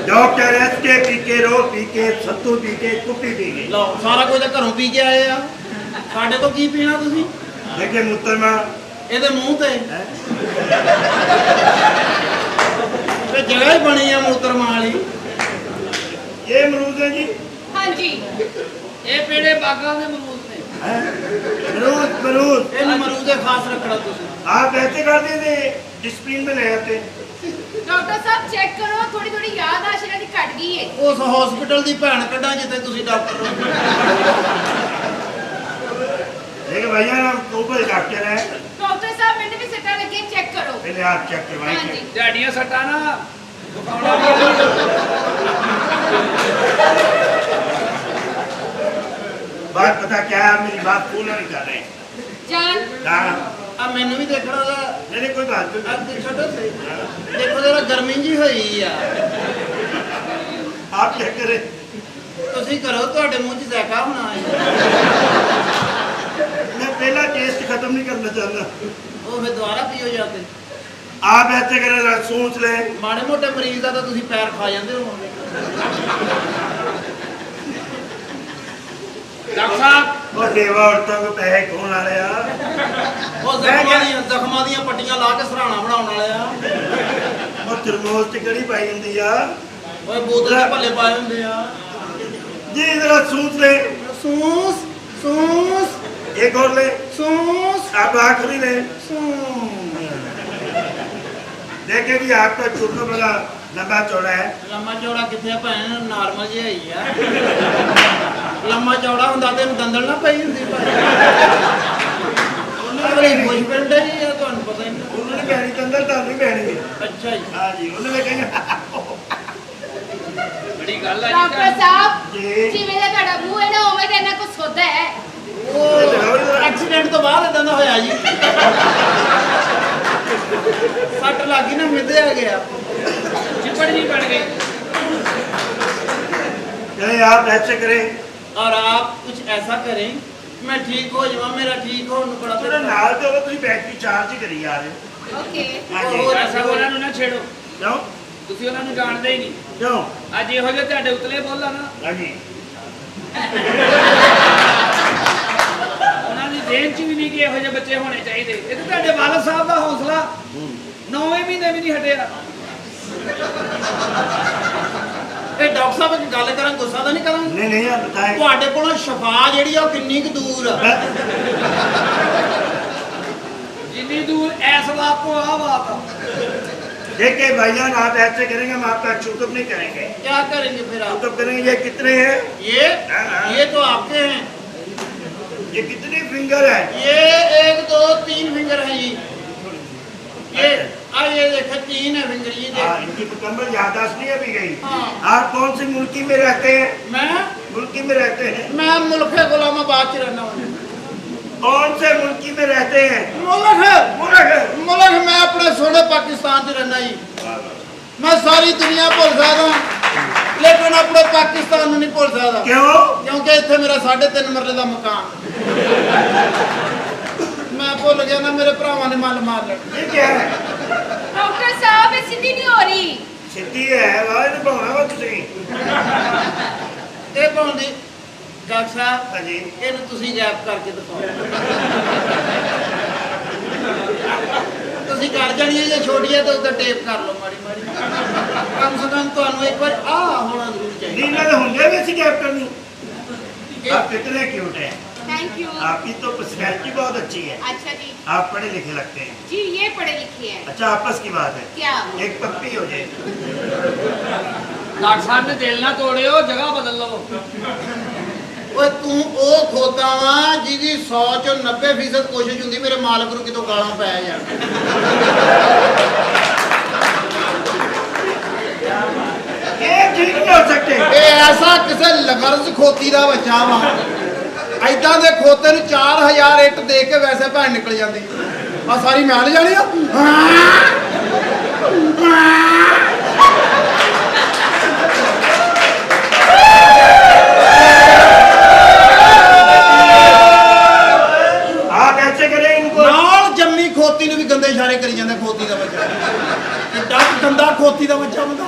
Doctor S के P के रो P के सत्तू पी के कुप्पी पी के ਲਓ ਸਾਰਾ ਕੁਝ ਤਾਂ ਘਰੋਂ ਪੀ ਕੇ ਆਏ ਆ ਸਾਡੇ ਤੋਂ ਕੀ ਪੀਣਾ ਤੁਸੀਂ देखे मुतरमा ਇਹਦੇ ਮੂੰਹ ਤੇ ਤੇ ਜਗ੍ਹਾ ਹੀ ਬਣੀ ਆ ਮੂਤਰਮਾਂ ਵਾਲੀ ये अमरूद है जी हाँ जी ਇਹ ਪੇੜੇ ਬਾਗਾਂ ਦੇ ਮਰੂਦ ਨੇ हैं? अमरूद अमरूद ਇਹਨੂੰ ਮਰੂਦ ਦੇ ਖਾਸ ਰੱਖਣਾ ਤੁਸੀਂ आप ऐसे करते थे डिस्प्लिन में ले आते डॉक्टर साहब चेक करो थोड़ी थोड़ी याद आशना की घट गई है ਉਸ ਹਸਪੀਟਲ ਦੀ ਭੈਣ ਕੱਢਾਂ ਜਿੱਥੇ ਤੁਸੀਂ ਡਾਕਟਰ ਹੋ देखिए भैया ना ऊपर डॉक्टर है डॉक्टर साहब मैंने भी सट्टा लगी चेक करो पहले आप चेक हाँ करवाएंगे जी ਝਾੜੀਆਂ ਸੱਟਾਂ ਨਾ बात पता क्या है आप मेरी बात पूर्ण नहीं कर रहे हैं जान हाँ ਆ ਮੈਨੂੰ ਵੀ ਦੇਖਣਾ ਦਾ नहीं कोई बात नहीं ਅੱਜ ਛੱਡੋ ਸਹੀ ਦੇਖੋ ਜਰਾ ਗਰਮੀ ਜੀ ਹੋਈ ਆ आप क्या करें ਤੁਸੀਂ ਕਰੋ ਤੁਹਾਡੇ ਮੂੰਹ 'ਚ ਜ਼ੈਕਾ ਹੋਣਾ ਹੈ मैं पहला टेस्ट खत्म नहीं करना चाहता ਉਹ ਫਿਰ ਦੁਬਾਰਾ ਪੀਓ ਜਾ ਕੇ आप ऐसे करें जरा सोच लें ਮਾੜੇ ਮੋਟੇ ਮਰੀਜ਼ ਦਾ ਤਾਂ ਤੁਸੀਂ ਪੈਰ ਖਾ ਜਾਂਦੇ ਹੋਵੋਗੇ ਡਾਕਟਰ ਸਾਹਿਬ और देवा औरतों को पैसे कौन आ रहे यार ਉਹ ਜ਼ਖਮਾਂ ਦੀਆਂ ਪੱਟੀਆਂ ਲਾ ਕੇ ਸਰਾਣਾ ਬਣਾਉਣ ਵਾਲੇ ਆ और थर्मोस च कड़ी पाई होंगी यार ਓਏ ਬੋਤਲ ਦੇ ਭੱਲੇ ਪਾਏ ਹੁੰਦੇ ਆ जी जरा सोच लें ਸੂਸ ਸੂਸ एक और ले ਸੂਸ आप आखिरी ले ਸੂਸ देखे भी आपका चुप बड़ा लंबा चौड़ा है ਲੰਮਾ ਚੌੜਾ ਕਿੱਥੇ ਆ ਭੈਣ ਨਾਰਮਲ ਜਿਹਾ ਹੀ ਆ ਲੰਮਾ ਚੌੜਾ ਹੁੰਦਾ ਤੇ ਦੰਦਲ ਨਾ ਪਈ ਹੁੰਦੀ ਭਾਈ ਉਹਨਾਂ ਬੜੀ ਮੁਸ਼ਕਿਲ ਹੈ ਜੀ ਤੁਹਾਨੂੰ ਪਤਾ ਹੀ ਨਹੀਂ उन्होंने कहनी तंदर तो नहीं कहनी है ਅੱਛਾ ਜੀ हाँ जी उन्होंने कहेंगे ਬੜੀ ਗੱਲ ਆ डॉक्टर साहब जी जिवें दा ਤੁਹਾਡਾ ਮੂੰਹ ਹੈ ਨਾ ਉਵੇਂ ਦਾ ਇਹਨਾਂ ਕੋ ਸੋਦਾ ਹੈ ਉਹ ਐਕਸੀਡੈਂਟ ਤੋਂ ਬਾਅਦ ਇਦਾਂ ਦਾ ਹੋਇਆ ਜੀ ਸੱਟ ਲੱਗੀ ਨਾ ਮਿੱਧਿਆ ਗਿਆ ਚਿੱਪੜ ਜੀ ਬਣ ਗਈ कहें आप ऐसे करें और आप कुछ ऐसा करें मैं ठीक हो जाऊँ मेरा ठीक हो बड़ा थोड़ा नाल तो तुम बैटरी चार्ज ही करी जा रहे हो ओके हाँ जी ਐਸਾ ਉਹਨਾਂ ਨੂੰ ਨਾ ਛੇੜੋ क्यों ਤੁਸੀਂ ਉਹਨਾਂ ਨੂੰ ਜਾਣਦੇ ਹੀ ਨਹੀਂ क्यों ਅੱਜ ਇਹੋ ਜਿਹੇ ਤੁਹਾਡੇ ਉਤਲੇ ਬੋਲਾਂ ਨਾ हाँ जी ਉਹਨਾਂ ਦੀ ਦੇਣ ਚ ਵੀ ਨਹੀਂ ਕਿ ਇਹੋ ਜਿਹੇ ਬੱਚੇ ਹੋਣੇ ਚਾਹੀਦੇ ਇਹ ਤਾਂ ਤੁਹਾਡੇ ਵਾਲਦ ਸਾਹਿਬ ਦਾ ਹੌਸਲਾ 9ਵੇਂ ਮਹੀਨੇ ਵੀ ਨਹੀਂ ਹਟਿਆ ਇਹ ਡਾਕਟਰ ਸਾਹਿਬ ਇੱਕ ਗੱਲ ਕਰਾਂ ਗੁੱਸਾ ਤਾਂ ਨਹੀਂ ਕਰਾਂਗੇ नहीं नहीं आप बताएं ਤੁਹਾਡੇ ਕੋਲੋਂ ਸ਼ਫਾ ਜਿਹੜੀ ਆ ਉਹ ਕਿੰਨੀ ਕੁ ਦੂਰ ਆ ਜਿੰਨੀ ਦੂਰ ਐਸ ਬਾਤ ਤੋਂ ਆ ਬਾਤ ਆ देखिए भाईजान आप ऐसे करेंगे हम आपका चुकअप नहीं करेंगे क्या करेंगे फिर आप चुकअप करेंगे ये कितने हैं ये तो आपके हैं ये कितनी फिंगर है ये 1 2 3 फिंगर है जी ये देखो 3 है फिंगर ये हाँ देख इनकी मुकम्मल याददाश्त नहीं अभी गई हाँ। आप कौन सी मुल्की में रहते हैं मैं मुल्की में रहते हैं मैं मुल्क गुलामाबाद च रहना हूँ कौन से मुल्की में रहते हैं मुल्क मैं अपने सोने पाकिस्तान च रहना जी मैं सारी दुनिया भुल सकदा लेकिन अपने पाकिस्तान नहीं भुल सकदा क्यों क्योंकि इत्थे मेरा 3.5 मरले का मकान मैं भुल गया ना मेरे भरावां ने मल मार लिया ये क्या है डॉक्टर साहब ये सीधी नहीं हो रही सिद्धि है वाह निभाना वा तुसी ਇਹ ਪਾਉਂਦੀ ਡਾਕਟਰ ਸਾਹਿਬ हाँ जी ਇਹਨੂੰ ਤੁਸੀਂ ਗੈਪ ਕਰਕੇ ਦਿਖਾਓ ਤੁਸੀਂ ਕਰ ਜਾਣੀ ਹੈ ਜੇ ਛੋਟੀ ਹੈ ਤਾਂ ਉੱਤੇ ਟੇਪ ਕਰ ਲਓ ਮਾੜੀ ਮਾੜੀ ਕਮ ਸੇ ਕਮ ਤੁਹਾਨੂੰ ਇੱਕ ਵਾਰ ਆ ਹੋਣਾ ਜ਼ਰੂਰ ਚਾਹੀਦਾ नीला तो होंगे भी ऐसी गैप करनी आप कितने क्यूट हैं थैंक यू आपकी तो पर्सनैलिटी बहुत अच्छी है अच्छा जी आप पढ़े लिखे लगते हैं जी ये पढ़े लिखे हैं अच्छा आपस की बात है क्या एक पप्पी हो जाए ਡਾਕਟਰ ਸਾਹਿਬ ਨੇ ਦਿਲ ਨਾ ਤੋੜਿਓ ਜਗ੍ਹਾ ਬਦਲ ਲਵੋ ਓਏ ਤੂੰ ਉਹ ਖੋਤਾ ਵਾ ਜਿਹਦੀ 100 ਚੋਂ 90% ਕੋਸ਼ਿਸ਼ ਹੁੰਦੀ ਮੇਰੇ ਮਾਲਕ ਨੂੰ ਕਿਤੋਂ ਗਾਲਾਂ ਪੈ ਜਾਣ ये ठीक नहीं हो सकते ਇਹ ਐਸਾ ਕਿਸੇ ਲਗਰਜ਼ ਖੋਤੀ ਦਾ ਬੱਚਾ ਵਾ ਐਦਾਂ ਦੇ ਖੋਤੇ ਨੂੰ 4000 ਇੱਟ ਦੇ ਕੇ ਵੈਸੇ ਭੈਣ ਨਿਕਲ ਜਾਂਦੀ ਆ ਸਾਰੀ ਮੈਂ ਲੈ ਜਾਣੀ ਆ आप ऐसे करें इनको ਨਾਲ ਜੰਮੀ ਖੋਤੀ ਨੂੰ ਵੀ ਗੰਦੇ ਇਸ਼ਾਰੇ ਕਰੀ ਜਾਂਦਾ ਖੋਤੀ ਦਾ ਬੱਚਾ ਕਿੱਡਾ ਗੰਦਾ ਖੋਤੀ ਦਾ ਬੱਚਾ ਹੁੰਦਾ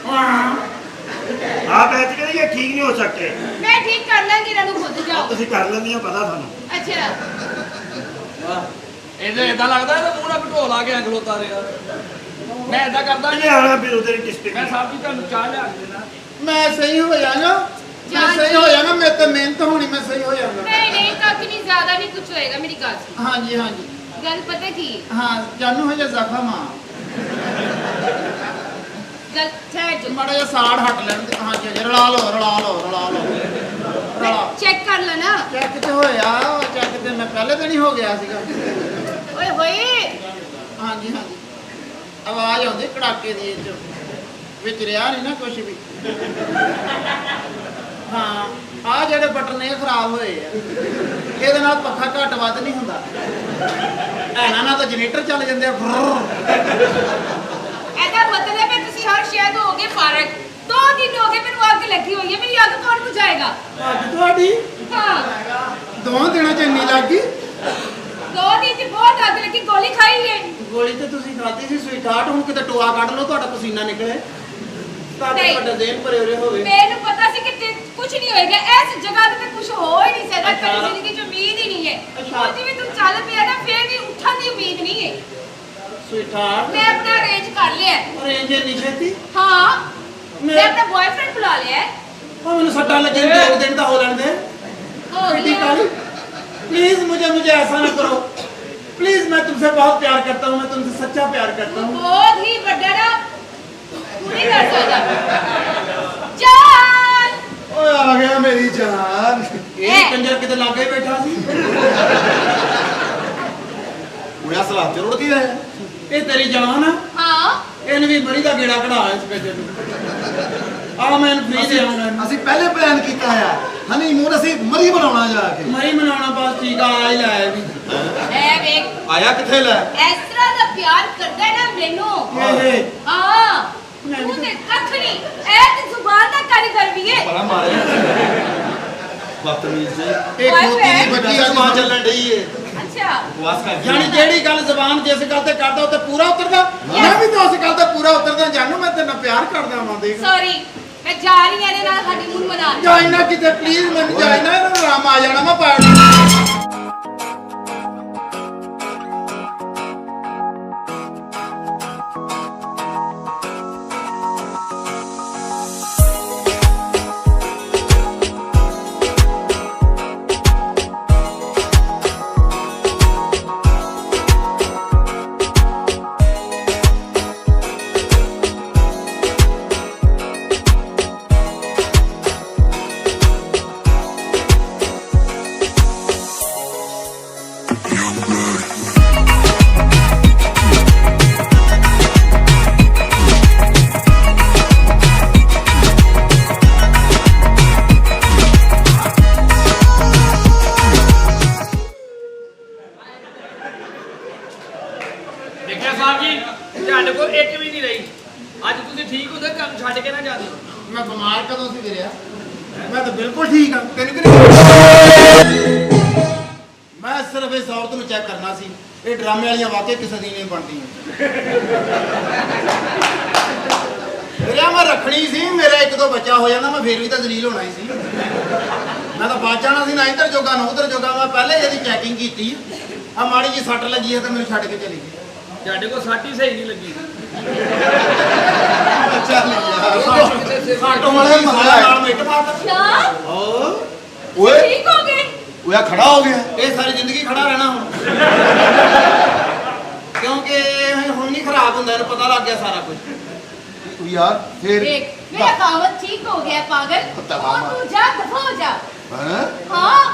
आप ऐसे करेंगे ये ठीक नहीं हो सकते ਮੈਂ ਠੀਕ ਕਰ ਲਾਂਗੀ ਇਹਨਾਂ ਨੂੰ ਖੁਦ अब ਜਾਓ तुम कर लेंगे पता थानू ਅੱਛਾ ਇਹਦੇ ਇਦਾਂ ਲੱਗਦਾ ਇਹਦਾ ਮੂੰਹ ਨਾਲ ਢੋਲ ਆ ਗਿਆ ਖਲੋਤਾ ਰਿਹਾ ਮੈਂ ਇਦਾਂ ਕਰਦਾ ये आना फिर उधर डिस्ट्रिक्ट ਮੈਂ ਸਾਹਿਬ ਜੀ ਤੁਹਾਨੂੰ ਚਾਹ ਲਿਆ ਕੇ ਦੇਣਾ ਮੈਂ ਸਹੀ ਹੋ ਜਾਣਾ ਮੈਂ ਸਹੀ ਹੋ ਜਾਣਾ ਮੇਰੇ ਤੇ ਮਿਹਨਤ ਹੋਣੀ ਮੈਂ ਸਹੀ ਹੋ ਜਾਣਾ ਨਹੀਂ ਨਹੀਂ ਕੱਖ ਨਹੀਂ ਜ਼ਿਆਦਾ ਨਹੀਂ ਕੁਝ ਹੋਏਗਾ ਮੇਰੀ ਗੱਲ ਸੁਣ ਹਾਂਜੀ ਹਾਂਜੀ ਗੱਲ ਪਤਾ ਕੀ ਹਾਂ ਜਾਨੂ ਹਜੇ ਜ਼ਖਮ ਆ ਗੱਲ ਠਹਿਰ ਜਾ ਮਾੜਾ ਜਿਹਾ ਸਾੜ ਹਟ ਲੈਣ ਦੇ ਹਾਂਜੀ ਹਾਂਜੀ ਰਲਾ ਲਓ ਰਲਾ ਚੈੱਕ ਕਰ ਲੈਣਾ ਚੈੱਕ ਤੇ ਹੋਇਆ ਚੈੱਕ ਤੇ ਮੈਂ ਪਹਿਲੇ ਦਿਨ ਹੀ ਹੋ ਗਿਆ ਸੀਗਾ ਓਏ ਹੋਏ ਹਾਂਜੀ ਹਾਂਜੀ ਆਵਾਜ਼ ਆਉਂਦੀ ਕੜਾਕੇ ਦੀ ਇਹ ਚ ਵਿੱਚ ਰਿਹਾ ਨਹੀਂ ਨਾ ਕੁਝ ਵੀ ਹਾਂ ਆ ਜਿਹੜੇ ਬਟਨ ਇਹ ਖਰਾਬ ਹੋਏ ਆ ਇਹਦੇ ਨਾਲ ਪੱਖਾ ਘੱਟ ਵੱਧ ਨਹੀਂ ਹੁੰਦਾ ਇਹਨਾਂ ਨਾਲ ਤਾਂ ਜਨਰੇਟਰ ਚੱਲ ਜਾਂਦੇ ਆ ਇਹਦਾ ਮਤਲਬ ਹੈ ਤੁਸੀਂ ਹਰ ਸ਼ਹਿਰ ਤੋਂ ਹੋਗੇ ਫਾਰਕ 2 ਦਿਨ ਹੋ ਗਏ ਮੈਨੂੰ ਅੱਗ ਲੱਗੀ ਹੋਈ ਹੈ ਮੇਰੀ ਅੱਗ ਕੌਣ ਬੁਝਾਏਗਾ ਅੱਜ ਤੁਹਾਡੀ ਹਾਂ 2 ਦਿਨਾਂ ਚ ਇੰਨੀ ਲੱਗ ਗਈ 2 ਦਿਨ ਚ ਬਹੁਤ ਅੱਗ ਲੱਗੀ ਗੋਲੀ ਖਾਈ ਹੈ ਗੋਲੀ ਤੇ ਤੁਸੀਂ ਖਾਧੀ ਸੀ ਸਵੀਟਹਾਰਟ ਹੁਣ ਕਿਤੇ ਟੋਆ ਕੱਢ ਲਓ ਤੁਹਾਡਾ ਪਸੀਨਾ ਨਿਕਲੇ ਤਾਂ ਨਹੀਂ। ਤੁਹਾਡਾ ਦੇਨ ਭਰੇ ਉਰੇ ਹੋਵੇ ਮੈਨੂੰ ਪਤਾ ਸੀ ਕਿ ਕੁਝ ਨਹੀਂ ਹੋਏਗਾ ਇਸ ਜਗ੍ਹਾ ਤੇ ਕੁਝ ਹੋ ਹੀ ਨਹੀਂ ਸਕਦਾ ਅੱਛਾ। ਕਦੀ ਜ਼ਿੰਦਗੀ ਚ ਉਮੀਦ ਹੀ ਨਹੀਂ ਹੈ ਅੱਛਾ। ਕੁਝ ਵੀ ਤੂੰ ਚੱਲ ਪਿਆ ਨਾ ਫੇਰ ਵੀ ਉੱਠਣ ਦੀ ਉਮੀਦ ਨਹੀਂ ਹੈ ਸਵੀਟਹਾਰਟ ਮੈਂ ਆਪਣਾ ਅਰੇਂਜ ਕਰ ਲਿਆ ਹੈ। ਰੇਂਜ ਇੰਨੀ ਛੇਤੀ ਹਾਂ ਮੈਂ ਮੈਂ ਆਪਣਾ ਬॉयਫ੍रेंड बुला लिया है ਉਹ ਮੈਨੂੰ ਸੱਟਾਂ ਲੱਗੇ 2 ਦਿਨ ਤਾਂ ਹੋ ਲੈਣ ਦੇ हो बेटी गया काली प्लीज मुझे ऐसा ना करो प्लीज मैं तुमसे बहुत प्यार करता हूँ मैं तुमसे सच्चा प्यार करता तू हूँ बहुत ही बड़ा ना तू नहीं कर सकता चल ओए आ गया मेरी जान ये कंजर किते लागे ही बैठा सी उड़ा सलाते रुड़दी है ये तेरी जान है हाँ ਇਹਨ ਵੀ ਮਰੀ ਦਾ ਗੇੜਾ ਕਢਾ ਇਸ ਕੰਜਰ ਨੂੰ ਆ ਮੈਂ ਫ੍ਰੀ ਦੇ ਆਉਂਗਾ ਅਸੀਂ ਪਹਿਲੇ ਪਲਾਨ ਕੀਤਾ ਆ ਹਨੀਮੂਨ ਅਸੀਂ ਮਰੀ ਬਣਾਉਣਾ ਜਾ ਕੇ ਮਰੀ ਮਨਾਉਣਾ ਬਸ ਠੀਕ ਆ ਹੀ ਲਾਇਆ ਵੀ ए देख ਆਇਆ ਕਿੱਥੇ ਲੈ इस तरह का प्यार करता है ना मैनू ਇਹ हाँ तू ते कख नहीं ए ते जुबान दा कारीगर भी है ਬੜਾ ਮਾਰਿਆ ਬਦਤਮੀਜ਼ ਜੇ ਇਹ ਖੋਤੀ ਦੀ ਬੱਚੀ ਬੱਚੀ ਆ ਮਾਂ ਚੱਲਣ ਢਈ ਏ अच्छा ਵਾਸ ਕਰ ਯਾਨੀ ਜਿਹੜੀ ਗੱਲ ਜ਼ਬਾਨ ਜਿਸ ਗੱਲ ਤੇ ਕਰਦਾ ਉਹ ਤੇ ਪੂਰਾ ਉਤਰਦਾ ਮੈਂ ਵੀ ਤਾਂ ਉਸ ਗੱਲ ਤੇ ਪੂਰਾ ਉਤਰਦਾ ਜਾਨੂ ਮੈਂ ਤੇਰੇ ਨਾਲ ਪਿਆਰ ਕਰਦਾ ਵਾਂ ਦੇਖ सॉरी मैं जा रही हूं ना हनीमून मनाने ਜਾਇਨਾ ਕਿਤੇ ਪਲੀਜ਼ ਮੈਨੂੰ ਜਾਇਨਾ ਇਹਨਾਂ ਨੂੰ ਆਰਾਮ ਆ ਜਾਣਾ ਮੈਂ ਪਾੜ ਦੇਖਿਆ ਸਾਹਿਬ ਜੀ ਤੁਹਾਡੇ ਕੋਲ ਇੱਕ ਵੀ ਨਹੀਂ ਰਹੀ ਅੱਜ ਤੁਸੀਂ ਠੀਕ ਹੁੰਦੇ ਤੁਹਾਨੂੰ ਛੱਡ ਕੇ ਨਾ ਜਾਂਦੇ ਮੈਂ ਬਿਮਾਰ ਕਦੋਂ ਸੀ ਵੀਰਿਆ ਮੈਂ ਤਾਂ ਬਿਲਕੁਲ ਠੀਕ ਹਾਂ ਤੈਨੂੰ ਕਿਹਨੇ ਮੈਂ ਸਿਰਫ ਇਸ ਔਰਤ ਨੂੰ ਚੈੱਕ ਕਰਨਾ ਸੀ ਇਹ ਡਰਾਮੇ ਵਾਲੀਆਂ ਵਾਕਿਆ ਕਿਸੇ ਦੀ ਨਹੀਂ ਬਣਦੀਆਂ ਵੀਰਿਆ ਮੈਂ ਰੱਖਣੀ ਸੀ ਮੇਰਾ 1-2 ਬੱਚਾ ਹੋ ਜਾਂਦਾ ਮੈਂ ਫੇਰ ਵੀ ਤਾਂ ਜ਼ਲੀਲ ਹੋਣਾ ਹੀ ਸੀ ਮੈਂ ਤਾਂ ਬਚ ਜਾਣਾ ਸੀ ਨਾ ਇੱਧਰ ਜੋਗਾ ਨਾ ਉੱਧਰ ਜੋਗਾ ਮੈਂ ਪਹਿਲੇ ਇਹਦੀ ਚੈਕਿੰਗ ਕੀਤੀ ਆ ਮਾੜੀ ਜੀ ਸੱਟ ਲੱਗੀ ਹੈ ਤਾਂ ਮੈਨੂੰ ਛੱਡ ਕੇ ਚਲੀ ਗਈ ਤੁਹਾਡੇ ਕੋਲ ਸਾਟੀ ਸਹੀ ਨਹੀਂ ਲੱਗੀ ਚੱਲ ਯਾਰ ਸਾਟੋਂ ਵਾਲੇ ਮਸਾਲਾ ਨਾਲ ਮਿੱਟ ਮਾਰਦਾ क्या ਓਏ ठीक हो गए ਓਏ ਖੜਾ ਹੋ ਗਿਆ ਇਹ ਸਾਰੀ ਜ਼ਿੰਦਗੀ ਖੜਾ ਰਹਿਣਾ ਹੁਣ ਕਿਉਂਕਿ ਇਹ ਹੁਣ ਨਹੀਂ ਖਰਾਬ ਹੁੰਦਾ ਇਹਨੂੰ ਪਤਾ ਲੱਗ ਗਿਆ ਸਾਰਾ ਕੁਝ ਤੂੰ ਯਾਰ ਫੇਰ देख मेरा कावत ठीक हो गया पागल कुत्ता और मामा। तू जा दफा हो जा ਹਾਂ हाँ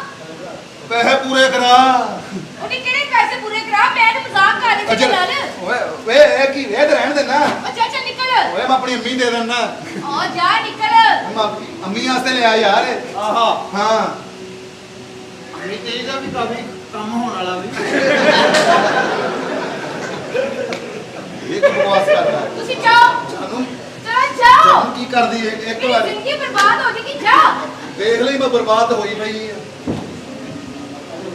ਪੈਸੇ ਪੂਰੇ ਕਰਾ उन्हें केड़े पैसे पूरे करा मैं तो मजाक कर रही थी लाल ਓਏ ਓਏ ਇਹ ਕੀ ਇਹ ਤਾਂ ਰਹਿਣ ਦੇ ਨਾ अच्छा चल निकल ਓਏ ਮੈਂ ਆਪਣੀ ਅੰਮੀ ਦੇ ਦਿੰਦਾ आ जा निकल ਮੈਂ ਅੰਮੀ ਵਾਸਤੇ ਲਿਆ ਯਾਰ ਆਹਾ ਹਾਂ ਮੇਰੀ ਤੇਰੀ ਦਾ ਵੀ ਕਾਫੀ ਕੰਮ ਹੋਣ ਵਾਲਾ ਵੀ ਇਹ ਕੀ ਬਕਵਾਸ ਕਰਦਾ तुसी जाओ ਸਾਨੂੰ चल जाओ ਸਾਨੂੰ ਕੀ ਕਰਦੀ ਹੈ ਇੱਕ मेरी ਵਾਰੀ जिंदगी बर्बाद हो जाएगी जा ਦੇਖ ਲਈ ਮੈਂ ਬਰਬਾਦ ਹੋਈ ਪਈ ਆ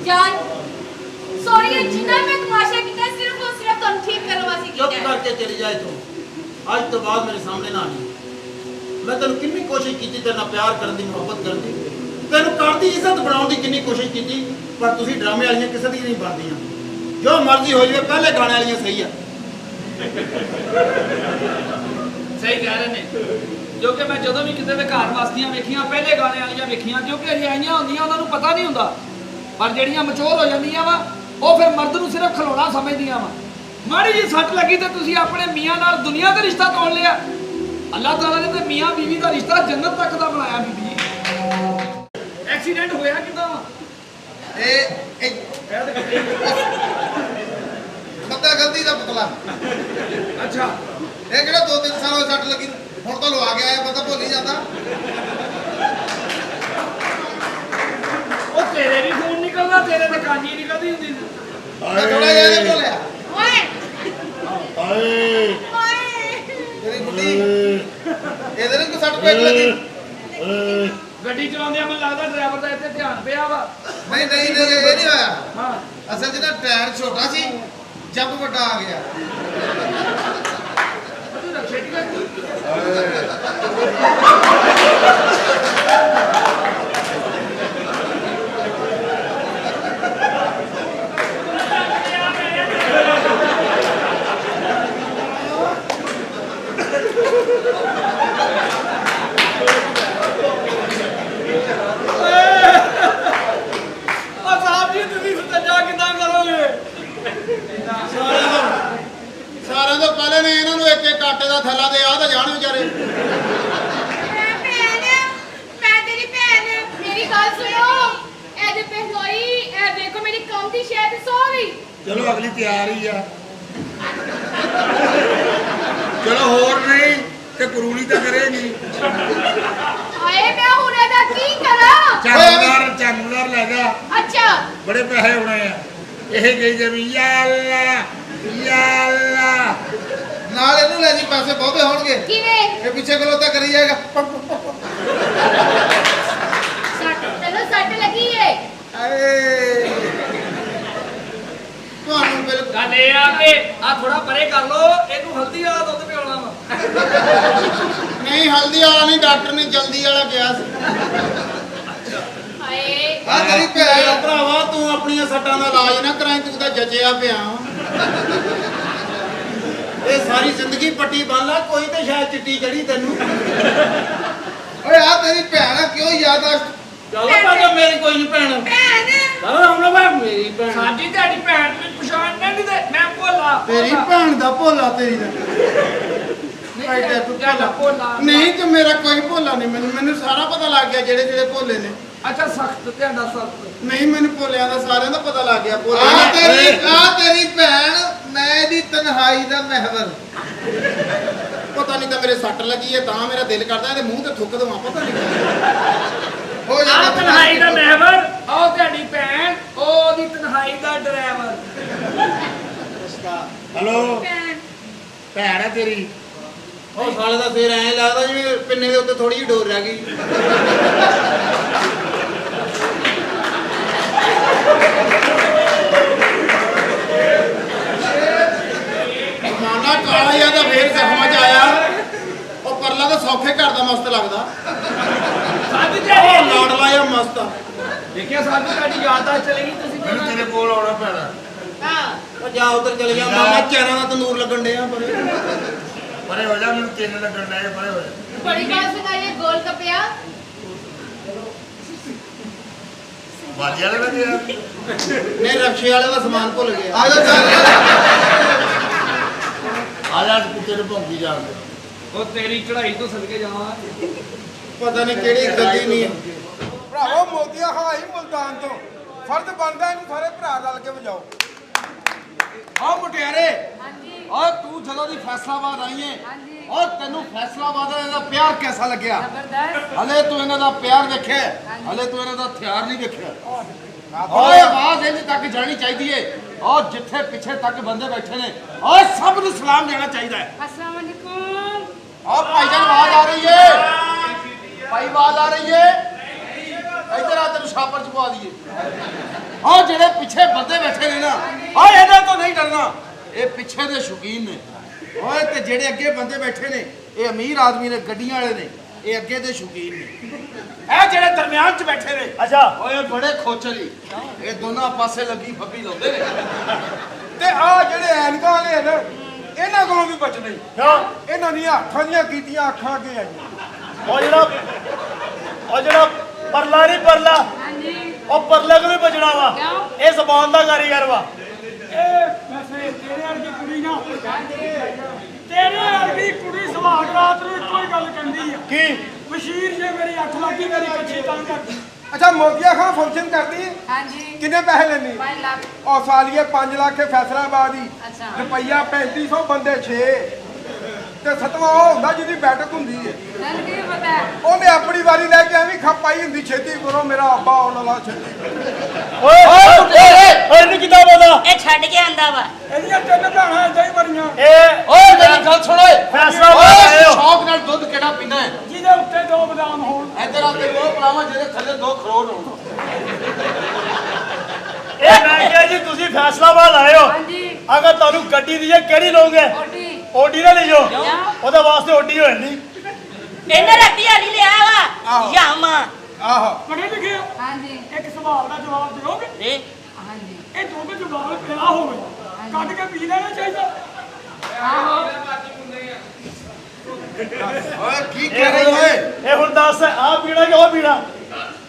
जान सॉरी जिन्ना मैं तमाशा किया सिर्फ और सिर्फ तुम ठीक करने वास्ते ਚੁੱਪ किया है ਕਰਕੇ ਚਲੀ ਜਾਏ ਤੂੰ ਅੱਜ ਤੋਂ ਬਾਅਦ ਮੇਰੇ ਸਾਹਮਣੇ ਨਾ ਆਈ ਮੈਂ ਤੈਨੂੰ ਕਿੰਨੀ ਕੋਸ਼ਿਸ਼ ਕੀਤੀ ਤੇਰੇ ਨਾਲ ਪਿਆਰ ਕਰਨ ਦੀ, ਮੁਹੱਬਤ ਕਰਨ ਦੀ, ਤੈਨੂੰ ਕਰਦੀ ਇੱਜ਼ਤ ਬਣਾਉਣ ਦੀ ਕਿੰਨੀ ਕੋਸ਼ਿਸ਼ ਕੀਤੀ, ਪਰ ਤੁਸੀਂ ਡਰਾਮੇ ਵਾਲੀਆਂ ਕਿਸੇ ਦੀ ਨਹੀਂ ਬਣਦੀਆਂ। ਜੋ ਮਰਜ਼ੀ ਹੋ ਜਾਵੇ, ਪਹਿਲੇ ਗਾਣੇ ਵਾਲੀਆਂ ਸਹੀ ਆ। ਸਹੀ ਕਹਿ ਰਹੇ ਨੇ, ਜੋ ਕਿ ਮੈਂ ਜਦੋਂ ਵੀ ਕਿਤੇ ਦੇ ਘਰ ਵਸਦੀਆਂ ਵੇਖੀਆਂ ਪਹਿਲੇ ਗਾਣੇ ਵਾਲੀਆਂ ਵੇਖੀਆਂ, ਕਿਉਂਕਿ ਅਜਿਹੀਆਂ ਹੁੰਦੀਆਂ ਉਹਨਾਂ ਨੂੰ ਪਤਾ ਨਹੀਂ ਹੁੰਦਾ, ਪਰ ਜਿਹੜੀਆਂ ਮਚੋਰ ਹੋ ਜਾਂਦੀਆਂ ਵਾ ਉਹ ਫਿਰ ਮਰਦ ਨੂੰ ਸਿਰਫ ਖਿਲੌਣਾ ਸਮਝਦੀਆਂ ਵਾ। ਮਾੜੀ ਜੀ ਸੱਟ ਲੱਗੀ ਤੇ ਤੁਸੀਂ ਆਪਣੇ ਮੀਆਂ ਨਾਲ ਦੁਨੀਆ ਦਾ ਰਿਸ਼ਤਾ ਤੋੜ ਲਿਆ। ਅੱਲਾਹ ਤਾਲਾ ਨੇ ਤੇ ਮੀਆਂ ਬੀਵੀ ਦਾ ਰਿਸ਼ਤਾ ਜੰਨਤ ਤੱਕ ਦਾ ਬਣਾਇਆ। ਬੀਬੀ ਐਕਸੀਡੈਂਟ ਹੋਇਆ ਕਿੱਦਾਂ ਵਾ? ਇਹ ਪਤਾ ਗਲਤੀ ਦਾ ਪਤਲਾ। ਅੱਛਾ, ਇਹ ਕਿਹੜਾ 2-3 ਸਾਲ ਹੋਏ ਸੱਟ ਲੱਗੀ, ਹੁਣ ਤਾਂ ਲਵਾ ਕੇ ਆਇਆ, ਬੰਦਾ ਭੁੱਲ ਹੀ ਜਾਂਦਾ। ਉਹ ਤੇਰੇ ਵੀ ਖੂਨ ਨਿਕਲਦਾ, ਤੇਰੇ ਤੇ ਕਾਂਜੀ ਨਿਕਲਦੀ ਹੁੰਦੀ ਸੀ। ਮੈਂ ਥੋੜਾ ਜਿਹਾ ਨਹੀਂ ਭੁੱਲਿਆ। ਓਏ ਹਾਏ ਓਏ ਤੇਰੀ ਬੁੱਢੀ ਇਹਦੇ ਨੂੰ ਕੋਈ ਸੱਟ ਪੇਟ ਲੱਗੀ। ਗੱਡੀ ਚਲਾਉਂਦਿਆਂ ਮੈਨੂੰ ਲੱਗਦਾ ਡਰਾਈਵਰ ਦਾ ਇੱਥੇ ਧਿਆਨ ਪਿਆ ਵਾ। ਨਹੀਂ ਇਹ ਨਹੀਂ ਹੋਇਆ। ਹਾਂ, ਅਸਲ 'ਚ ਨਾ ਟਾਇਰ ਛੋਟਾ ਸੀ, ਜੰਪ ਵੱਡਾ ਆ ਗਿਆ। ਤੂੰ ਰਕਸ਼ੇ ਦੀ ਗੱਲ ਸਾਰਿਆਂ ਤੋਂ ਪਹਿਲੇ ਨੇ ਇਹਨਾਂ ਨੂੰ ਇੱਕ ਆਟੇ ਦਾ ਥੈਲਾ ਦੇ ਆ ਤਾਂ ਜਾਣ ਵਿਚਾਰੇ। ਮੈਂ ਤੇਰੀ ਭੈਣ, ਮੇਰੀ ਗੱਲ ਸੁਣੋ। ਇਹਦੇ ਪਹਿਲੋਈ ਇਹ ਦੇਖੋ ਮੇਰੀ ਕੰਮ ਦੀ ਸ਼ਾਇਦ ਸੋ ਗਈ। ਚਲੋ ਅਗਲੀ ਤਿਆਰ ਹੀ ਆ। ਚਲੋ ਹੋਰ ਨਹੀਂ ਤੇ ਕਰੂਲੀ ਤਾਂ ਕਰੇਗੀ। ਹਾਏ ਮੈਂ ਹੁਣ ਇਹਦਾ ਕੀ ਕਰਾਂ? ਚੰਗਦਾਰ ਲੈ ਜਾ, ਅੱਛਾ ਬੜੇ ਪੈਸੇ ਹੋਣੇ ਆ। ਇਹ ਗਈ ਜਮੀ ਯਾ ਅੱਲਾ ਨਾਲ ਇਹਨੂੰ ਲੈ ਜੀ, ਪੈਸੇ ਬਹੁਤੇ ਹੋਣਗੇ। ਕਿਵੇਂ? ਇਹ ਪਿੱਛੇ ਖਲੋਤਾ ਕਰੀ ਜਾਏਗਾ। ਸੱਟ ਲੱਗੀ ਏ। ਆਏ ਤੁਹਾਨੂੰ ਬਿਲਕੁਲ ਗੱਲ ਇਹ ਆ ਕਿ ਆ ਥੋੜਾ ਪਰੇ ਕਰ ਲੋ, ਇਹਨੂੰ ਹਲਦੀ ਵਾਲਾ ਦੁੱਧ ਪਿਆਉਣਾ ਵਾ। ਨਹੀਂ, ਹਲਦੀ ਵਾਲਾ ਨਹੀਂ, ਡਾਕਟਰ ਨੇ ਜਲਦੀ ਵਾਲਾ ਕਿਹਾ ਸੀ। ਹਾਏ ਆ ਤੇਰੀ ਭੈਣ ਭਰਾਵਾ, ਤੂੰ ਆਪਣੀਆਂ ਸੱਟਾਂ ਦਾ ਇਲਾਜ ਨਾ ਕਰਾਈ, ਤੂੰ ਤਾਂ ਜੱਜਿਆ ਪਿਆ। ਇਹ ਸਾਰੀ ਜ਼ਿੰਦਗੀ ਪੱਟੀ ਬੰਨ ਲਾ, ਕੋਈ ਤੇ ਸ਼ਾਇਦ ਚਿੱਟੀ ਚੜੀ ਤੈਨੂੰ। ਓਏ ਆ ਤੇਰੀ ਭੈਣ ਆ, ਕਿਉਂ ਯਾਦਾਸ਼ਤ? ਚਲੋ ਭਾਜੋ ਮੇਰੀ ਕੋਈ ਨਹੀਂ ਭੈਣ। ਭੈਣ ਚਲੋ ਹਮਲਾ ਮੈਂ ਮੇਰੀ ਭੈਣ। ਸਾਡੀ ਤੁਹਾਡੀ ਭੈਣ ਨੂੰ ਪਛਾਣ ਨਹੀਂ ਤੇ ਮੈਂ ਭੋਲਾ। ਤੇਰੀ ਭੈਣ ਦਾ ਭੋਲਾ, ਤੇਰੀ ਦਾ ਨਹੀਂ ਤੂੰ ਭੋਲਾ ਨਹੀਂ ਤੇ ਮੇਰਾ ਕੋਈ ਭੋਲਾ ਨਹੀਂ। ਮੈਨੂੰ ਸਾਰਾ ਪਤਾ ਲੱਗ ਗਿਆ ਜਿਹੜੇ ਭੋਲੇ ਨੇ। ਅੱਛਾ, ਸਖਤ ਤੁਹਾਡਾ ਸਖਤ ਨਹੀਂ, ਮੈਨੂੰ ਭੋਲਿਆਂ ਦਾ ਸਾਰਿਆਂ ਦਾ ਪਤਾ ਲੱਗ ਗਿਆ। ਆ ਤੇਰੀ ਭੈਣ, ਮੈਂ ਇਹਦੀ ਤਨਹਾਈ ਦਾ ਮਹਿਵਰ। ਪਤਾ ਨਹੀਂ ਤਾਂ ਮੇਰੇ ਸੱਟ ਲੱਗੀ ਹੈ, ਤਾਂ ਮੇਰਾ ਦਿਲ ਕਰਦਾ ਇਹਦੇ ਮੂੰਹ ਤੇ ਥੁੱਕ ਦਵਾਂ। ਪਤਾ ਨਹੀਂ ਹੋ ਆ ਤਨਹਾਈ ਦਾ ਮਹਿਵਰ, ਉਹ ਤੁਹਾਡੀ ਭੈਣ, ਉਹ ਉਹਦੀ ਤਨਹਾਈ ਦਾ ਡਰਾਈਵਰ। ਹਲੋ, ਭੈਣ ਭੈਣ ਹੈ ਤੇਰੀ। ਉਹ ਸਾਲੇ ਦਾ ਸਿਰ ਐਂ ਲੱਗਦਾ ਜਿਵੇਂ ਪਿੰਨੇ ਦੇ ਉੱਤੇ ਥੋੜੀ ਜਿਹੀ ਡੋਰ ਰਹਿ ਗਈ। ਮਾਨਾ ਕਾਲਾ ਜਿਹਾ ਤਾਂ ਫੇਰ ਜ਼ਖਮਾਂ 'ਚ ਆਇਆ। ਉਹ ਪਰਲਾ ਤਾਂ ਸੌਖੇ ਘਰ ਦਾ ਮਸਤ ਲੱਗਦਾ। ਸਾਡੀ ਉਹ ਤੁਹਾਡੀ ਲਾਡਲਾ ਜਿਹਾ ਮਸਤ ਆ। ਦੇਖਿਆ, ਸਾਡੀ ਤੁਹਾਡੀ ਯਾਦਾਸ਼ਤ ਚਲੇਗੀ। ਤੁਸੀਂ ਮੈਨੂੰ ਤੇਰੇ ਕੋਲ ਆਉਣਾ ਪੈਣਾ। ਉਹ ਜਾ ਉਧਰ ਚਲੇ ਗਿਆ। ਮਾਮਾ ਚੈਰਾਂ ਦਾ ਤੰਦੂਰ ਲੱਗਣ ਡਿਆ ਪਰੇ। ਪਰੇ ਹੋ ਜਾ, ਮੈਨੂੰ ਤਿੰਨ ਲੱਗਣ ਲੱਗੇ। ਪਰੇ ਹੋ ਜਾ। ਬੜੀ ਗੱਲ ਸੁਣਾਈਏ, ਗੋਲ ਕੱਪਿਆ। ਬਾਜੀ ਵਾਲੇ ਲੱਗੇ ਆ। ਨਹੀਂ, ਰਕਸ਼ੇ ਵਾਲੇ ਦਾ ਸਮਾਨ ਭੁੱਲ ਗਿਆ। ਆ ਜਾ ਆ ਜਾ, ਕੁੱਤੇ ਨੂੰ ਭੌਂਕੀ ਜਾਣ ਦੇ। ਉਹ ਤੇਰੀ ਚੜਾਈ ਤੋਂ ਸਦਕੇ ਜਾਵਾਂ। ਪਤਾ ਨਹੀਂ ਕਿਹੜੀ ਗੱਡੀ ਨਹੀਂ। ਭਰਾਵੋ ਮੋਤੀਆ ਹਾਈ ਮੁਲਤਾਨ ਤੋਂ ਫਰਜ਼ ਬਣਦਾ ਇਹਨੂੰ ਸਾਰੇ ਭਰਾ ਰਲ ਕੇ ਵਜਾਓ। ਆ ਮੁਟਿਆਰੇ, ਹਾਂਜੀ ਔਰ ਤੂੰ ਜਦੋਂ ਦੀ ਫੈਸਲਾਬਾਦ ਆਈ ਹੈ, ਹਾਂਜੀ ਔਰ ਤੈਨੂੰ ਫੈਸਲਾਬਾਦ ਦਾ ਇਹਦਾ ਪਿਆਰ ਕਿਹਦਾ ਲੱਗਿਆ? ਜ਼ਬਰਦਸਤ। ਹਲੇ ਤੂੰ ਇਹਨਾਂ ਦਾ ਪਿਆਰ ਵੇਖਿਆ, ਹਲੇ ਤੂੰ ਇਹਨਾਂ ਦਾ ਹਥਿਆਰ ਨਹੀਂ ਵੇਖਿਆ। ਓਏ ਆਵਾਜ਼ ਇੰਜ ਤੱਕ ਜਾਣੀ ਚਾਹੀਦੀ ਏ, ਔਰ ਜਿੱਥੇ ਪਿੱਛੇ ਤੱਕ ਬੰਦੇ ਬੈਠੇ ਨੇ, ਔਰ ਸਭ ਨੂੰ ਸਲਾਮ ਦੇਣਾ ਚਾਹੀਦਾ ਹੈ। अस्सलाम वालेकुम। ਔਰ ਭਾਈਜਾਨ ਆਵਾਜ਼ ਆ ਰਹੀ ਏ, ਭਾਈ ਆਵਾਜ਼ ਆ ਰਹੀ ਏ। ਇੱਧਰ ਆ, ਤੈਨੂੰ ਛਾਪਰ ਚ ਪਵਾ ਦਈਏ। ਔਰ ਜਿਹੜੇ ਪਿੱਛੇ ਬੰਦੇ ਬੈਠੇ ਨੇ ਨਾ, ਓਏ ਇਹਨਾਂ ਤੋਂ ਨਹੀਂ ਡਰਨਾ, ਇਹ ਪਿੱਛੇ ਦੇ ਸ਼ੌਕੀਨ ਨੇ। ਓਏ ਤੇ ਜਿਹੜੇ ਅੱਗੇ ਬੰਦੇ ਬੈਠੇ ਨੇ, ਇਹ ਅਮੀਰ ਆਦਮੀ ਨੇ, ਗੱਡੀਆਂ ਵਾਲੇ ਨੇ, ਇਹ ਅੱਗੇ ਦੇ ਸ਼ੌਕੀਨ ਨੇ ਇਹ ਜਿਹੜੇ ਦਰਮਿਆਨ 'ਚ ਬੈਠੇ ਨੇ ਅੱਛਾ ਓਏ ਬੜੇ ਖੋਚਲ ਹੀ ਇਹ ਦੋਨਾਂ ਪਾਸੇ ਲੱਗੀ ਫੱਬੀ ਲਾਉਂਦੇ ਨੇ ਤੇ ਆ ਜਿਹੜੇ ਐਨਕਾਂ ਵਾਲੇ ਹਨ ਇਹਨਾਂ ਕੋਲੋਂ ਵੀ ਬਚਣਾ ਹੀ ਕਿਉਂ ਇਹਨਾਂ ਦੀਆਂ ਅੱਖਾਂ ਦੀਆਂ ਕੀਤੀਆਂ ਅੱਖਾਂ ਅੱਗੇ ਆਈਆਂ ਉਹ ਜਿਹੜਾ ਪਰਲਾ ਨਹੀਂ ਪਰਲਾ ਹਾਂਜੀ ਉਹ ਪਰਲੇ ਕੋਲ ਵੀ ਬਚਣਾ ਵਾ ਕਿਉਂ? ਇਹ ਜ਼ਬਾਨ ਦਾ ਕਾਰੀਗਰ ਵਾ ਵੈਸੇ ਤੇਰੇ ਵਰਗੀ ਕੁੜੀ ਨਾ ਤੇਰੇ ਵਰਗੀ ਕੁੜੀ ਸੁਹਾਗ ਰਾਤ ਨੂੰ ਇੱਕੋ ਹੀ ਗੱਲ ਕਹਿੰਦੀ ਆ ਕੀ ਬਸ਼ੀਰ ਜੇ ਮੇਰੀ ਅੱਖ ਲੱਗੀ ਮੇਰੀ ਕੱਚੀ ਤੰਗ ਕਰਦੀ ਅੱਛਾ ਮੋਤੀਆ ਖਾਂ ਫੰਕਸ਼ਨ ਕਰਦੀ ਹੈ? ਹਾਂਜੀ ਕਿੰਨੇ ਪੈਸੇ ਲੈਣੀ 5 ਲੱਖ ਉਹ ਸਾਲੀਏ 5 ਲੱਖ ਫੈਸਲਾਬਾਦ ਹੀ ਅੱਛਾ। ਰੁਪਈਆ 3500 ਬੰਦੇ 6 ਤੇ ਸਤਵਾਂ ਉਹ ਹੁੰਦਾ ਜਿਹਦੀ ਬੈਠਕ ਹੁੰਦੀ ਹੈ ਤੁਹਾਨੂੰ ਕੀ ਪਤਾ ਉਹਨੇ ਆਪਣੀ ਵਾਰੀ ਲੈ ਕੇ ਐਵੇਂ ਖਪਾਈ ਹੁੰਦੀ ਛੇਤੀ ਕਰੋ ਮੇਰਾ ਆਬਾ ਆਉਣ ਵਾਲਾ ਛੇਤੀ ਓਏ ਇਹਨੂੰ ਕਿੱਦਾਂ ਪਤਾ ਇਹ ਛੱਡ ਕੇ ਆਂਦਾ ਵਾ ਇਹਦੀਆਂ 3 ਭੈਣਾਂ ਏਦਾਂ ਹੀ ਮਰੀਆਂ ਇਹ ਓਏ ਮੇਰੀ ਗੱਲ ਸੁਣ ਓਏ ਫੈਸਲਾ ਓਏ ਆਇਓ ਸ਼ੌਕ ਨਾਲ ਦੁੱਧ ਕਿਹੜਾ ਪੀਂਦਾ ਹੈ ਜਿਹਦੇ ਉੱਤੇ 2 ਬਦਾਮ ਹੋਣ ਇੱਧਰ ਆ ਕੇ ਉਹ ਪਲਾਵਾ ਜਿਹਦੇ ਥੱਲੇ 2 ਖਰੋੜ ਹੋਣ ਇਹ ਮੈਂ ਕਿਹਾ ਜੀ ਤੁਸੀਂ ਫੈਸਲਾਬਾਦ ਆਏ ਹੋ ਹਾਂਜੀ ਅਗਰ ਤੁਹਾਨੂੰ ਗੱਡੀ ਦੀ ਕਿਹੜੀ ਲਓਗੇ ਓਟੀ ਓਡੀ ਨਾ ਲਿਓ ਕਿਉਂ? ਉਹਦੇ ਵਾਸਤੇ ਓਡੀ ਹੋ ਜਾਂਦੀ ਇਹਨੇ ਰੱਤੀ ਹਾਲੀ ਲਿਆ ਵਾ ਆਹੋ। ਯਾਮਾ ਆਹੋ ਪੜ੍ਹੇ ਲਿਖੇ ਹੋ ਹਾਂਜੀ ਇੱਕ ਸਵਾਲ ਦਾ ਜਵਾਬ ਦਿਓਗੇ ਇਹ ਹਾਂਜੀ ਇਹ ਦੁੱਧ ਜਵਾਬ ਪਿਆ ਹੋਵੇ ਕੱਢ ਕੇ ਪੀ ਲੈਣਾ ਚਾਹੀਦਾ ਆਹੋ ਓਏ ਕੀ ਕਹਿ ਰਹੀ ਓਏ ਇਹ ਹੁਣ ਦੱਸ ਆ ਪੀਣਾ ਕਿ ਉਹ ਪੀਣਾ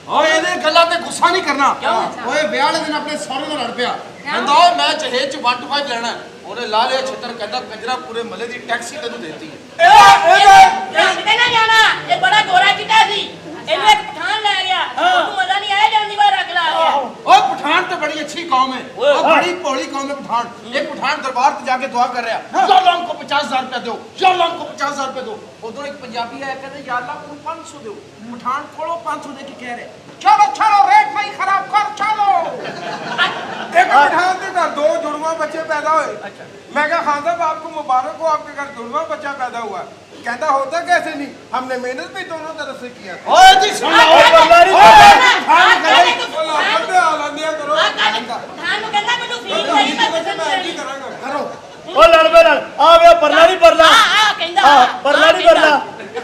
ਓਏ ਇਹਦੇ ਗੱਲਾਂ ਤੇ ਗੁੱਸਾ ਨਹੀਂ ਕਰਨਾ ਕਿਉਂ? ਓਏ ਵਿਆਹ ਵਾਲੇ ਦਿਨ ਆਪਣੇ ਸਹੁਰੇ ਨਾਲ ਲੜ ਪਿਆ ਕਹਿੰਦਾ ਓਏ ਮੈਂ ਜਹੇਜ ਚ 1 to 5 ਲੈਣਾ ਹੈ। ਉਹਨੇ ਲਾ ਲਿਆ ਛਿੱਤਰ ਕਹਿੰਦਾ ਕੰਜਰਾ ਪੂਰੇ ਮਹੱਲੇ ਦੀ ਟੈਕਸੀ ਤੈਨੂੰ ਦੇਤੀ ਹੈ ਕਿਤੇ ਨਾ ਜਾਣਾ ਇਹ ਬੜਾ ਗੋਰਾ ਚਿੱਟਾ ਸੀ ਇਹਨੂੰ ਇੱਕ ਪਠਾਨ ਲੈ ਗਿਆ ਉਹਨੂੰ ਮਜ਼ਾ ਨਹੀਂ ਆਇਆ ਜਾਂਦੀ ਵਾਰ ਰੱਖ ਲਾ ਗਿਆ ਓਏ ਪਠਾਨ ਤੇ ਬੜੀ ਅੱਛੀ ਕੌਮ ਹੈ ਉਹ ਬੜੀ ਭੋਲੀ कौम है पठान एक पठान दरबार ਤੇ ਜਾ ਕੇ ਦੁਆ ਕਰ ਰਿਹਾ ਯਾ ਅੱਲਾਹ को 50000 रुपया दो या अल्लाह को 50000 रुपया दो ਉਦੋਂ ਇੱਕ ਪੰਜਾਬੀ ਆਇਆ ਕਹਿੰਦਾ ਯਾ ਅੱਲਾਹ को 500 ਦਿਓ ਪਠਾਨ ਕੋਲੋਂ 500 ਦੇ ਕੇ ਕਹਿ ਰਿਹਾ ਚਲੋ ਚਲੋ ਰੇਟ ਨਹੀਂ ਖਰਾਬ ਕਰ ਚਲੋ एक पठान के घर 2 जुड़वा बच्चे पैदा हुए मैं कहा खान साहब आपको मुबारक हो आपके घर जुड़वा बच्चा पैदा हुआ कहता होता कैसे नहीं हमने मेहनत भी दोनों तरफ से किया ਓਏ ਜੀ ਸੁਣੋ ਓਏ ਪਰਲਾ ਨਹੀਂ ਪਠਾਨ ਨੂੰ ਕਹਿੰਦਾ ਮੈਨੂੰ ਫੀਲ ਨਹੀਂ ਮੈਂ ਕਿਸੇ ਨੂੰ ਦੇਣੀ करो ਉਹ ਲੜ ਪੈ ਲੜ ਆ ਵੇ ਪਰਲਾ ਨਹੀਂ ਪਰਲਾ ਆ ਕਹਿੰਦਾ ਆ ਪਰਲਾ ਨਹੀਂ ਪਰਲਾ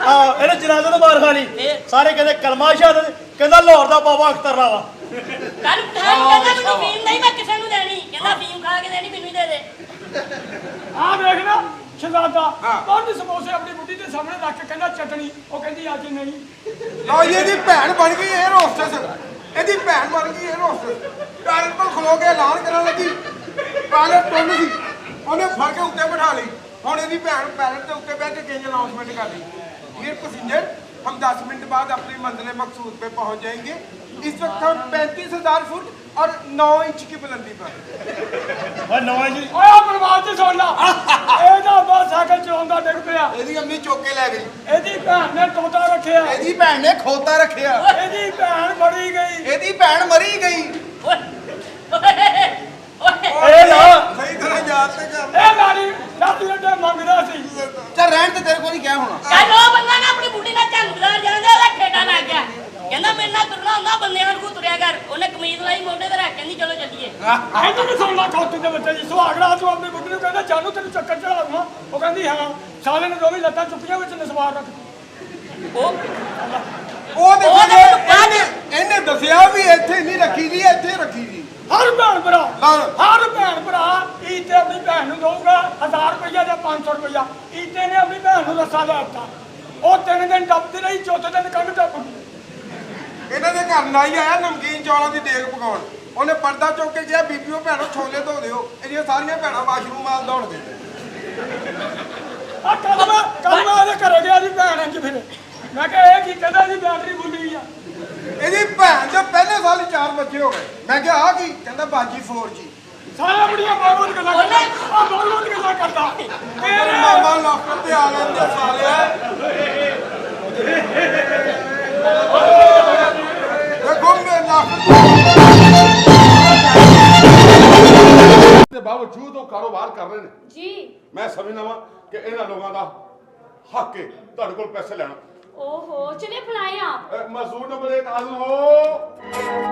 ਆ ਇਹਨੇ ਜਨਾਜ਼ੇ ਤੋਂ ਮਾਰ ਖਾਣੀ ਸਾਰੇ ਕਹਿੰਦੇ ਕਲਮਾ ਸ਼ਹਾਦਤ ਕਹਿੰਦਾ ਲਾਹੌਰ ਦਾ ਬਾਬਾ ਅਖਤਰ ਵਾ ਕੱਲ ਪਠਾਨ ਨੂੰ ਕਹਿੰਦਾ ਮੈਨੂੰ ਫੀਲ ਨਹੀਂ ਮੈਂ ਕਿਸੇ ਨੂੰ ਦੇਣੀ ਕਹਿੰਦਾ ਫੀਮ ਖਾ ਕੇ ਦੇਣੀ ਮੈਨੂੰ ਹੀ ਦੇ ਦੇ ਆ ਵੇਖ ਨਾ ਸ਼ਹਜ਼ਾਦਾ ਪੰਜ ਸਮੋਸੇ ਆਪਣੀ ਬੁੱਢੀ ਦੇ ਸਾਹਮਣੇ ਰੱਖ ਕੇ ਕਹਿੰਦਾ ਚਟਣੀ ਉਹ ਕਹਿੰਦੀ ਅੱਜ ਨਹੀਂ लो ये दी भैन बन गई एयर होस्टेस ਇਹਦੀ ਭੈਣ ਬਣ ਗਈ 에ਅਰ ਹੋਸਟਸ ਪਾਇਲਟ ਕੋਲ ਖਲੋ ਕੇ ਐਲਾਨ ਕਰਨ ਲੱਗੀ ਪਾਇਲਟ ਟੁੰਨ ਸੀ ਉਹਨੇ ਫੜ ਕੇ ਉੱਤੇ ਬਿਠਾ ਲਈ ਹੁਣ ਇਹਦੀ ਭੈਣ ਪਾਇਲਟ ਦੇ ਉੱਤੇ ਬਹਿ ਕੇ ਕਿੰਜ ਅਨਾਉਂਸਮੈਂਟ ਕਰ ਰਹੀ डियर पैसेंजर हम 10 मिनट बाद अपनी मंजिल मकसूद पे पहुंच जाएंगे इस वक्त हम 35,000 फुट और 9 इंच की बुलंदी पर ਓਏ ਨਵਾਂ ਜੀ ਓਏ ਆ ਬਰਬਾਦ ਤੇ ਸੁਣ ਲਾ ਇਹਦਾ ਬਾ ਸਾਈਕਲ ਚਲਾਉਂਦਾ ਡਿੱਗ ਪਿਆ ਇਹਦੀ ਅੰਮੀ ਚੁੱਕ ਕੇ ਲੈ ਗਈ ਇਹਦੀ ਭੈਣ ਨੇ ਤੋਤਾ ਰੱਖਿਆ ਇਹਦੀ ਭੈਣ ਨੇ ਖੋਤਾ ਰੱਖਿਆ ਇਹਦੀ ਭੈਣ ਮਰੀ ਗਈ ਇਹਦੀ ਭੈਣ ਮਰੀ ਗਈ ਇਹ ਨਾ सही तरह याद से कर ਇਹ ਲਾੜੀ ਰਾਤੀ ਅੱਡੇ ਮੰਗਦਾ ਸੀ ਚੱਲ ਰਹਿਣ ਤੇ ਤੇਰੇ ਕੋਲ ਨਹੀਂ ਕਿਹਾ ਹੋਣਾ ਕੱਲ ਉਹ ਬੰਦਾ ਨਾ ਆਪਣੀ ਬੁੱਢੀ ਨਾਲ ਝੰਗਦਾਰ ਜਾਂਦੇ ਉਹਦਾ ਠੇਡਾ ਲੱਗ ਗਿਆ ਕਹਿੰਦਾ ਮੇਰੇ ਨਾਲ ਤੁਰਨਾ ਹੁੰਦਾ ਬੰਦਿਆਂ ਨੂੰ ਤੁਰਿਆ ਕਰ ਉਹਨੇ ਕਮੀਜ਼ ਲਾਈ ਮੋਢੇ ਤੇ ਰੱਖ ਕਹਿੰਦੀ ਚਲੋ ਚੱਲੀਏ ਇਹਨੂੰ ਵੀ ਸੁਣ ਲਾ ਖੋਤੀ ਦੇ ਬੱਚੇ ਜੀ ਸੁਹਾਗਰਾ ਤੂੰ ਆਪਣੀ ਬੁੱਢੀ ਨੂੰ ਕਹਿੰਦਾ ਜਾਨੂ ਤੈਨੂੰ ਚੱਕਰ ਚੜਾਉਣਾ ਉਹ ਕਹਿੰਦੀ ਹਾਂ ਸਾਲੇ ਨੇ ਦੋਵੇਂ ਲੱਤਾਂ ਚੁੱਕੀਆਂ ਵਿੱਚ ਨਸਵਾਰ ਰੱਖ ਉਹ ਤੇ ਉਹ ਤਾਂ ਇਹਨੇ ਇਹਨੇ ਦੱਸਿਆ ਵੀ ਇੱਥੇ ਨਹੀਂ ਰੱਖੀ ਜੀ ਇੱਥੇ ਰੱਖੀ ਜੀ ਹਰ ਭੈਣ ਭਰਾ ਹਾਂ। ਹਰ ਭੈਣ ਭਰਾ ਈਤੇ ਆਪਣੀ ਭੈਣ ਨੂੰ ਦਊਗਾ 1000 ਰੁਪਇਆ ਜਾਂ 500 ਰੁਪਇਆ ਈਤੇ ਨੇ ਆਪਣੀ ਭੈਣ ਨੂੰ ਰੱਸਾ ਲੈ ਦਿੱਤਾ ਉਹ 3 ਦਿਨ ਡੱਬਦੀ ਰਹੀ ਚੌਥੇ ਦਿਨ ਕੰਨ ਟੱਪ ਗਈ ਇਹਨਾਂ ਦੇ ਘਰ ਨਾਈ ਆਇਆ ਨਮਕੀਨ ਚੌਲਾਂ ਦੀ ਦੇਗ ਪਕਾਉਣ ਉਹਨੇ ਪਰਦਾ ਚੁੱਕ ਕੇ ਕਿਹਾ ਬੀਬੀਓ ਭੈਣੋ ਛੋਲੇ ਧੋ ਦਿਓ ਇਹਦੀਆਂ ਸਾਰੀਆਂ ਭੈਣਾਂ ਵਾਸ਼ਰੂਮ ਮਾਲ ਦੌੜਦੇ ਆ ਕੱਲ ਮੈਂ ਉਹਦੇ ਘਰੇ ਗਿਆ ਜੀ ਭੈਣ ਇੰਜ ਫਿਰ ਮੈਂ ਕਿਹਾ ਇਹ ਕੀ ਕਹਿੰਦਾ ਜੀ ਬੈਟਰੀ ਭੁੱਲੀ ਆ ਇਹਦੀ ਭੈਣ ਦੇ ਪਹਿਲੇ ਸਾਲ ਹੀ 4 ਬੱਚੇ ਹੋ ਗਏ ਮੈਂ ਕਿਹਾ ਆ ਕੀ ਕਹਿੰਦਾ ਬਾਜੀ 4G ਸਾਰਾ ਬੜੀਆਂ ਬਹੁਤ ਗੱਲਾਂ ਕਰਦਾ ਆ ਬਹੁਤ ਗੱਲਾਂ ਕਰਦਾ ਤੇਰੇ ਮਾਮਾ ਲੋਕਾਂ ਤੇ ਆ ਲੈਂਦੇ ਸਾਲਿਆ ਦੇਖੋ ਮੇਰੇ ਲੱਖ ਦੇ ਬਾਵਜੂਦ ਉਹ ਕਾਰੋਬਾਰ ਕਰ ਰਹੇ ਨੇ ਜੀ ਮੈਂ ਸਮਝਦਾ ਵਾਂ ਕਿ ਇਹਨਾਂ ਲੋਕਾਂ ਦਾ ਹੱਕ ਹੈ ਤੁਹਾਡੇ ਕੋਲ ਪੈਸੇ ਲੈਣਾ ओहो चलिए फुलाए आप ਮਜ਼ਦੂਰ ਨੰਬਰ 1 ਹਾਜ਼ਰ ਹੋ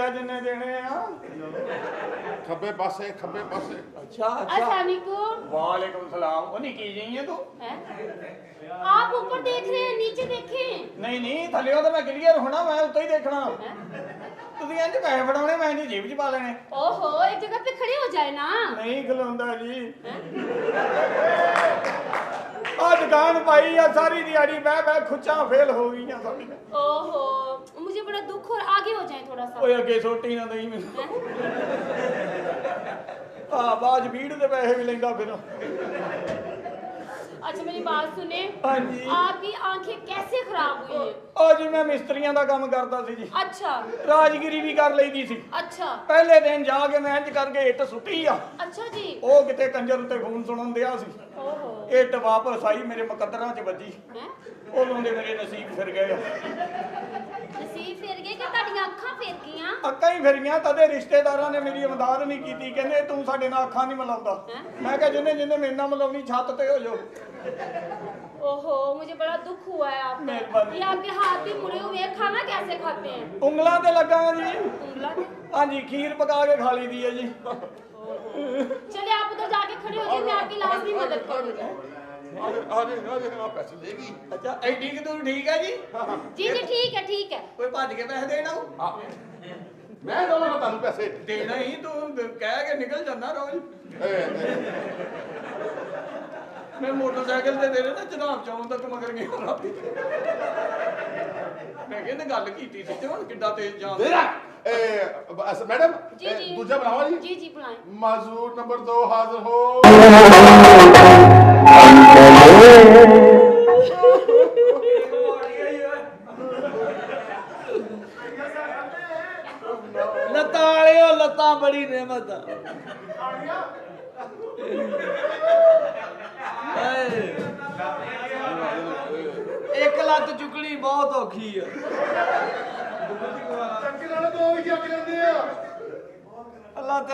ਲੈ ਜਿੰਨੇ ਦੇਣੇ ਆ। ਖੱਬੇ ਪਾਸੇ ਖੱਬੇ ਪਾਸੇ। अच्छा अस्सलाम वालेकुम। वालेकुम सलाम। वो नहीं की जाइए तू हैं? आप ऊपर देख रहे हैं, नीचे देखें। नहीं नहीं थल्ले तो मैं क्लियर होना, मैं उत्ते ही देखना। ਤੁਸੀਂ ਇੰਜ ਪੈਸੇ ਫੜਾਉਣੇ, ਮੈਂ ਇਹਦੀ ਜੇਬ 'ਚ ਪਾ ਲੈਣੇ। ओहो, एक जगह पे खड़े हो जाए ना। ਨਹੀਂ ਖਲੋਂਦਾ ਜੀ। ਆ ਦੁਕਾਨ ਪਾਈ ਆ, ਸਾਰੀ ਦਿਹਾੜੀ ਬਹਿ ਖੁੱਚਾਂ ਫੇਲ ਹੋ ਗਈਆਂ ਸਾਡੀਆਂ। ओहो, मुझे बड़ा दुख और आगे हो जाए थोड़ा सा। ਓਏ ਅੱਗੇ ਸੋਟੀ ਨਾ ਦਈ ਮੈਨੂੰ। ਆ ਬਾਜ ਭੀੜ ਦੇ ਪੈਸੇ ਵੀ ਲੈਂਦਾ ਫਿਰ। अच्छा मेरी बात सुने। हाँ जी। आपकी आंखें कैसे खराब हुई है? ਅੱਜ ਮੈਂ ਮਿਸਤਰੀਆਂ ਦਾ ਕੰਮ ਕਰਦਾ ਸੀ ਜੀ। अच्छा ਰਾਜਗਿਰੀ ਵੀ ਕਰ ਲਈਦੀ ਸੀ। अच्छा ਪਹਿਲੇ ਦਿਨ ਜਾ ਕੇ ਮੈਂ ਇੰਜ ਕਰਕੇ ਇੱਟ ਸੁੱਟੀ ਆ, अच्छा जी। ਉਹ ਕਿਤੇ ਕੰਜਰ ਉੱਤੇ ਖੂਨ ਸੁਣਨ ਦਿਆ ਸੀ। ओहो ਇੱਟ ਵਾਪਸ ਆਈ ਮੇਰੇ ਮੁਕੱਦਰਾਂ 'ਚ ਵੱਜੀ। हैं? ਉਦੋਂ ਦੇ ਮੇਰੇ ਨਸੀਬ ਫਿਰ ਗਏ। नसीब फेर गए कि ਤੁਹਾਡੀਆਂ ਅੱਖਾਂ ਫੇਰ ਗਈਆਂ? ਅੱਖਾਂ ਹੀ ਫਿਰੀਆਂ, ਤਦੇ ਰਿਸ਼ਤੇਦਾਰਾਂ ਨੇ ਮੇਰੀ ਮਦਦ ਨਹੀਂ ਕੀਤੀ। ਕਹਿੰਦੇ ਤੂੰ ਸਾਡੇ ਨਾਲ ਅੱਖਾਂ ਨਹੀਂ ਮਿਲਾਉਂਦਾ। ਮੈਂ ਕਿਹਾ ਜਿੰਨੇ ਜਿੰਨੇ ਮੇਰੇ ਨਾਲ ਮਿਲਾਉਣੀ ਛੱਤ ਤੇ ਹੋ ਜਾਓ। ओहो, मुझे बड़ा दुख हुआ है आपका। मेहरबानी। ये आपके हाथ भी मुड़े हुए हैं, खाना कैसे खाते हैं? ਉਂਗਲਾਂ ਤੇ ਲੱਗਾ ਜੀ। उंगला पे? ਹਾਂਜੀ ਖੀਰ ਪਕਾ ਕੇ ਖਾ ਲਈ ਦੀ ਹੈ ਜੀ। चलिए आप उधर जाके खड़े हो जाइए, मैं आपकी लाजमी मदद करूंगी। ਆ ਪੈਸੇ ਦੇਗੀ। ਅੱਛਾ ਐਡੀ ਕਿ ਤੂੰ ਠੀਕ ਹੈ ਜੀ? जी जी ठीक है ठीक है। ਕੋਈ ਭੱਜ ਕੇ ਪੈਸੇ ਦੇਣਾ? ਮੈਂ ਦਵਾਂਗਾ ਤੁਹਾਨੂੰ ਪੈਸੇ। ਦੇਣਾ ਹੀ, ਤੂੰ ਕਹਿ ਕੇ ਨਿਕਲ ਜਾਂਦਾ ਰੋਜ਼। ਮੈਂ ਮੋਟਰਸਾਈਕਲ ਤੇ ਦੇ ਰਿਹਾ ਨਾ ਜਨਾਬ ਚੌਂਕ ਤੱਕ ਮਗਰ ਗਿਆ ਰਾਤੀ। ਮੈਂ ਕਹਿੰਦਾ ਗੱਲ ਕੀਤੀ ਸੀ ਤੇ ਹੁਣ ਕਿੱਡਾ ਤੇਜ਼ ਜਾਂਦਾ। ਮੈਡਮ जी जी ਦੂਜਾ ਬਣਾਵਾ ਜੀ। जी जी बुलाएं। ਮਾਜ਼ੂਰ ਨੰਬਰ 2 ਹਾਜ਼ਰ ਹੋ। ਲੱਤਾਂ ਵਾਲਿਓ, ਲੱਤਾਂ ਬੜੀ ਨਿਮਤ ਆ। ਇੱਕ ਲੱਤ ਚੁੱਕਣੀ ਬਹੁਤ ਔਖੀ ਆ। ਚੱਕ ਨਾਲ ਦੋ ਵੀ ਚੱਕ ਲੈਂਦੇ ਆ। ਅੱਲਾ ਤੇ